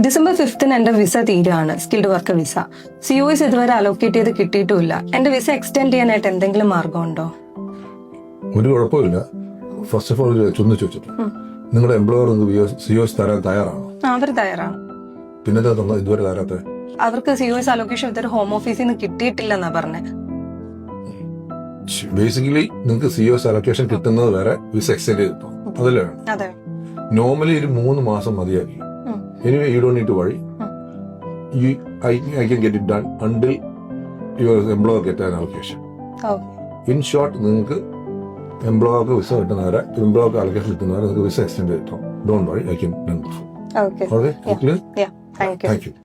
December 5th എന്റെ visa തീരുകയാണ്, skilled worker visa. COS ഇതുവരെ അലോക്കേറ്റ് ചെയ്ത് കിട്ടിയിട്ടുമില്ല. എന്റെ വിസ എക്സ്റ്റെൻഡ് ചെയ്യാനായിട്ട് എന്തെങ്കിലും മാർഗമുണ്ടോ? ഒരു കുഴപ്പമില്ല. ഫസ്റ്റ് ഓഫ് ഓൾ ചോദിച്ചിട്ട് നിങ്ങളുടെ എംപ്ലോയർ COS തരാൻ തയ്യാറാണോ? അവർ തയ്യാറാണ്. പിന്നെ ഇതുവരെ തരാത്ത? അവർക്ക് COS അലോക്കേഷൻ ഇതുവരെ ഹോം ഓഫീസിൽ നിന്ന് കിട്ടിയിട്ടില്ലെന്നാ പറഞ്ഞത്. ബേസിക്കലി നിങ്ങൾക്ക് COS അലോക്കേഷൻ കിട്ടുന്നത് വരെ വിസ എക്സ്റ്റെൻഡ് ചെയ്തിട്ടോ? അതല്ലേ? അതെ. നോർമലി ഒരു 3 മാസം മതിയായിരിക്കും. Anyway, you don't need to worry. I can get it done until your employer get an allocation. Okay. In short, നിങ്ങൾക്ക് എംപ്ലോയർക്ക് വിസ കിട്ടുന്നവരെ, എംപ്ലോയർക്ക് അലോക്കേഷൻ കിട്ടുന്നവരെ നിങ്ങൾക്ക് വിസ എക്സ്റ്റെൻഡ് ചെയ്തിട്ടോ? Don't worry, I can done before. Okay. Okay? Yeah. Thank you. Thank you.